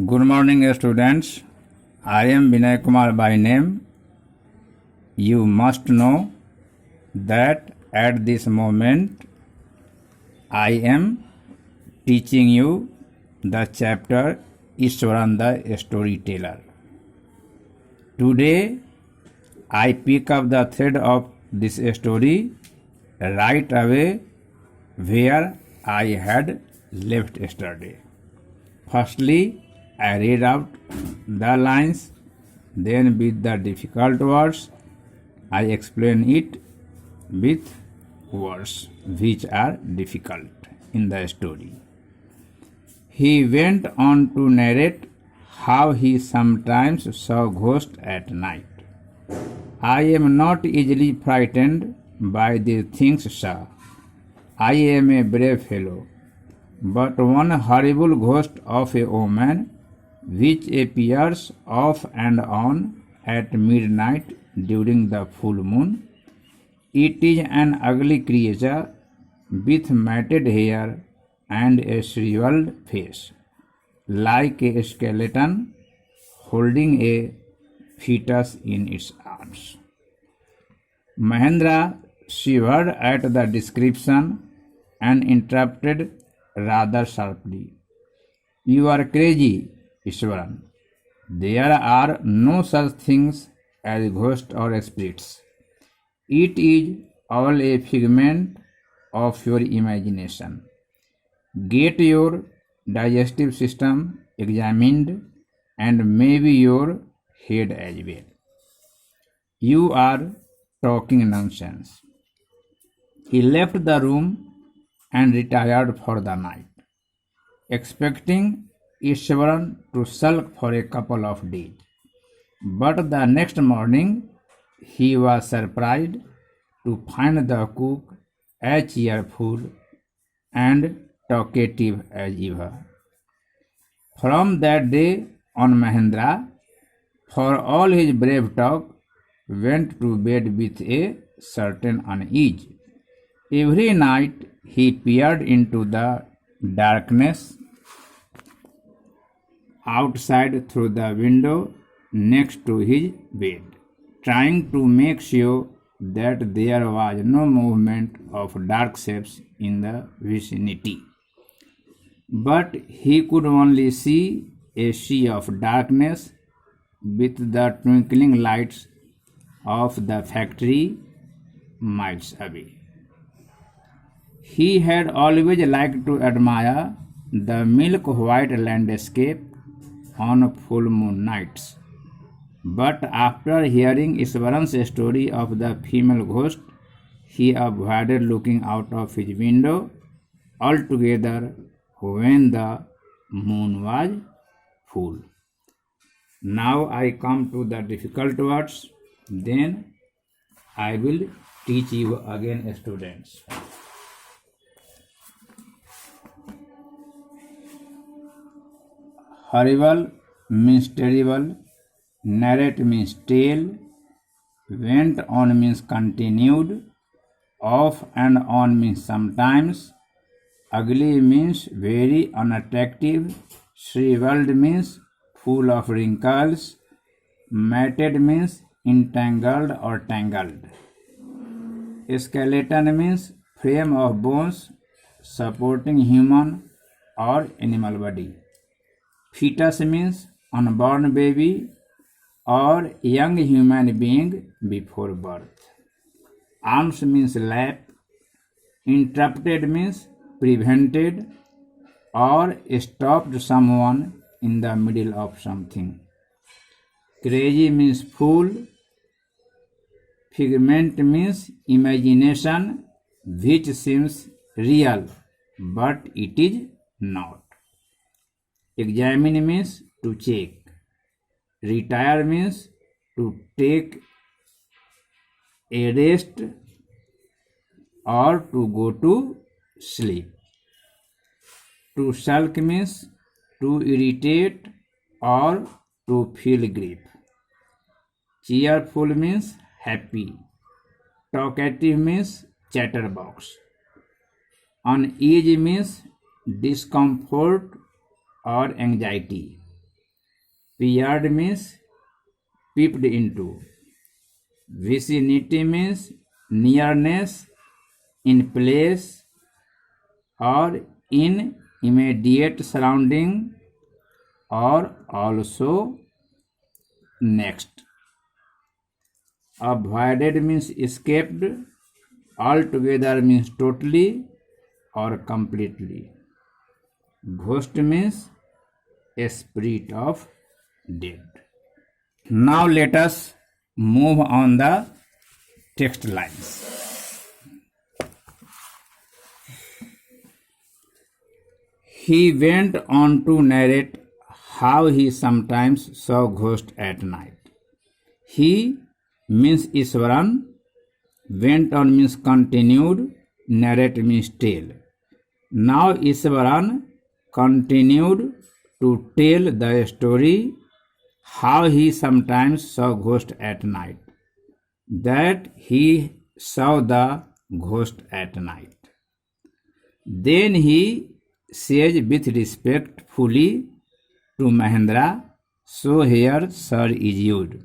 Good morning, students. I am Vinay Kumar by name. You must know that at this moment I am teaching you the chapter Ishwaran the Storyteller. Today I pick up the thread of this story right away where I had left yesterday. Firstly, I read out the lines, then with the difficult words, I explain it with words which are difficult in the story. He went on to narrate how he sometimes saw ghosts at night. I am not easily frightened by these things, sir. I am a brave fellow. But one horrible ghost of a woman which appears off and on at midnight during the full moon. It is an ugly creature with matted hair and a shriveled face, like a skeleton holding a fetus in its arms. Mahendra shivered at the description and interrupted rather sharply. You are crazy, Ishwaran. There are no such things as ghosts or spirits. It is all a figment of your imagination. Get your digestive system examined and maybe your head as well. You are talking nonsense. He left the room and retired for the night, expecting Ishwaran to sulk for a couple of days. But the next morning he was surprised to find the cook as cheerful and talkative as ever. From that day on, Mahendra, for all his brave talk, went to bed with a certain unease. Every night he peered into the darkness outside through the window next to his bed, trying to make sure that there was no movement of dark shapes in the vicinity. But he could only see a sea of darkness with the twinkling lights of the factory miles away. He had always liked to admire the milk-white landscape on full moon nights. But after hearing Ishwaran's story of the female ghost, he avoided looking out of his window altogether when the moon was full. Now I come to the difficult words, then I will teach you again, students. Horrible means terrible, narrate means tale, went on means continued, off and on means sometimes, ugly means very unattractive, shriveled means full of wrinkles, matted means entangled or tangled. Skeleton means frame of bones supporting human or animal body. Fetus means unborn baby or young human being before birth. Arms means lap. Interrupted means prevented or stopped someone in the middle of something. Crazy means fool. Figment means imagination which seems real but it is not. Examine means to check. Retire means to take a rest or to go to sleep. To sulk means to irritate or to feel grief. Cheerful means happy. Talkative means chatterbox. Uneasy means discomfort or anxiety. Peered means peeped into. Vicinity means nearness, in place or in immediate surrounding, or also next. Avoided means escaped. Altogether means totally or completely. Ghost means a spirit of dead. Now let us move on the text lines. He went on to narrate how he sometimes saw ghosts at night. He means Iswaran, went on means continued, narrate means tell. Now Iswaran continued to tell the story how he sometimes saw ghost at night. That he saw the ghost at night. Then he says with respectfully to Mahendra, so here sir is used.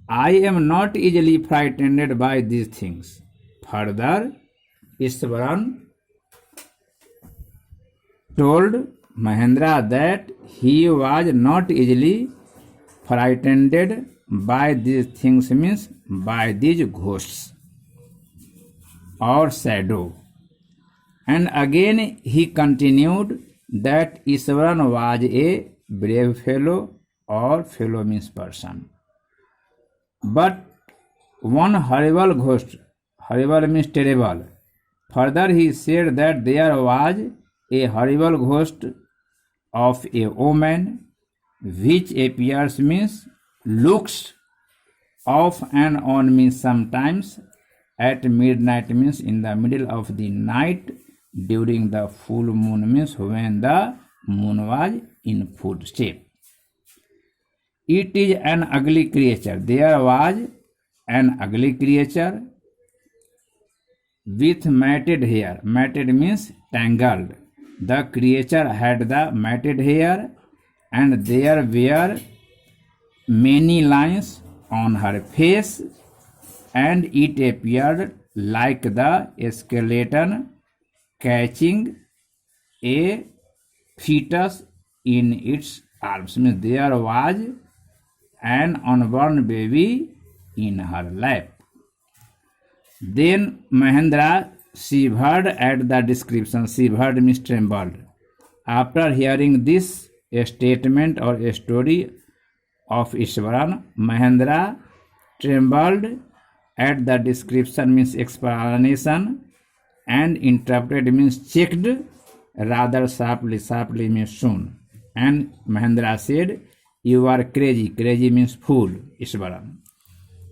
I am not easily frightened by these things. Further, Iswaran told Mahendra that he was not easily frightened by these things means by these ghosts or shadow. And again he continued that Iswaran was a brave fellow, or fellow means person. But one horrible ghost, horrible means terrible. Further he said that there was a horrible ghost of a woman which appears means looks off and on means sometimes, at midnight means in the middle of the night, during the full moon means when the moon was in full shape. It is an ugly creature. There was an ugly creature with matted hair. Matted means tangled. The creature had the matted hair, and there were many lines on her face, and it appeared like the skeleton catching a fetus in its arms. Means there was an unborn baby in her lap. Then Mahendra shivered at the description. Shivered means trembled. After hearing this statement or a story of Iswaran, Mahendra trembled at the description means explanation, and interpreted means checked rather sharply. Sharply means soon. And Mahendra said, you are crazy. Crazy means fool, Iswaran.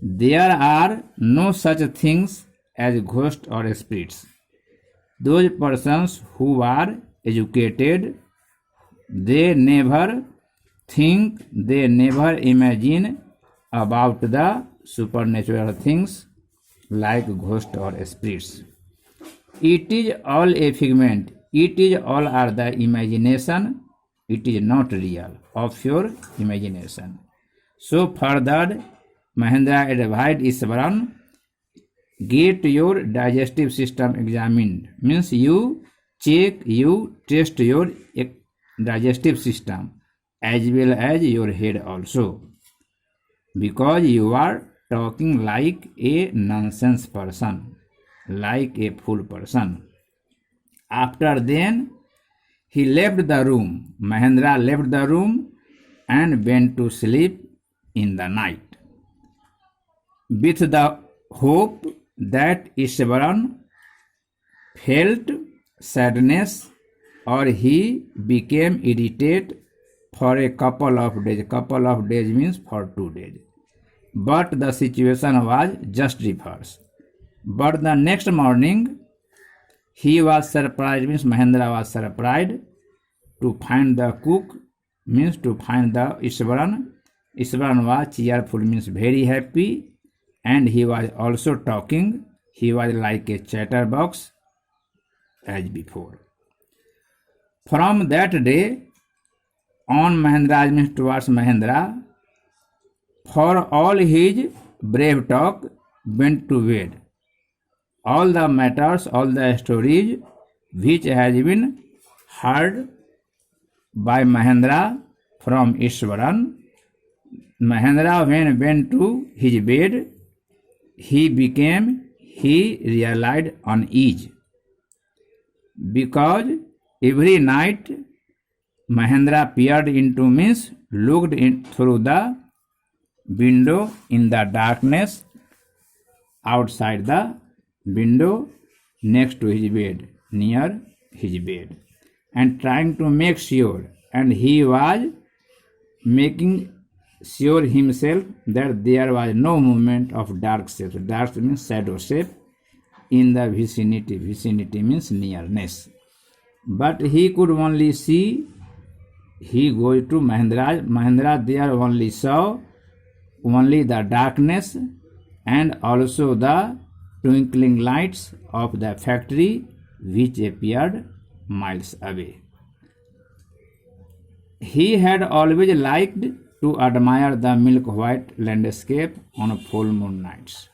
There are no such things as ghosts or spirits. Those persons who are educated, they never think, they never imagine about the supernatural things like ghosts or spirits. It is all a figment. It is all are the imagination. It is not real, of your imagination. So further, Mahendra advised Iswaran, get your digestive system examined. Means you check, you test your digestive system as well as your head also. Because you are talking like a nonsense person, like a fool person. After then, he left the room. Mahendra left the room and went to sleep in the night, with the hope that Iswaran felt sadness or he became irritated for a couple of days. Couple of days means for 2 days. But the situation was just reverse. But the next morning, he was surprised, means Mahendra was surprised to find the cook, means to find the Iswaran. Iswaran was cheerful, means very happy, and he was also talking. He was like a chatterbox as before. From that day, on Mahendraj means towards Mahendra, for all his brave talk went to bed. All the matters, all the stories which has been heard by Mahendra from Ishwaran, Mahendra when went to his bed, he realized unease. Because every night Mahendra peered into means looked in through the window in the darkness outside the window next to his bed, near his bed, and trying to make sure, and he was making sure himself that there was no movement of dark shape. Dark means shadow shape in the vicinity. Vicinity means nearness. But he could only see. He goes to Mahendra. Mahendra there only saw only the darkness and also the twinkling lights of the factory which appeared miles away. He had always liked to admire the milk white landscape on full moon nights.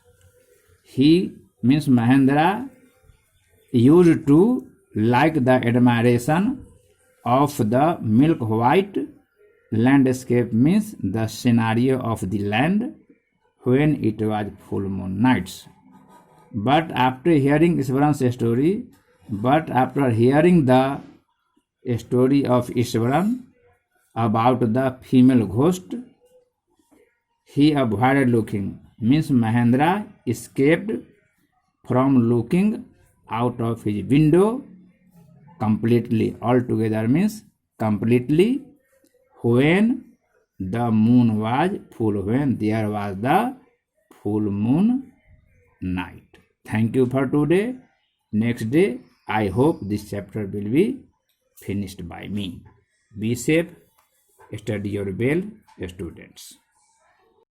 He means Mahendra used to like the admiration of the milk white landscape means the scenario of the land when it was full moon nights. But after hearing Ishwaran's story, the story of Ishwaran about the female ghost, he avoided looking. Means Mahendra escaped from looking out of his window completely. Altogether means completely when the moon was full, when there was the full moon night. Thank you for today. Next day, I hope this chapter will be finished by me. Be safe. Study your well, students.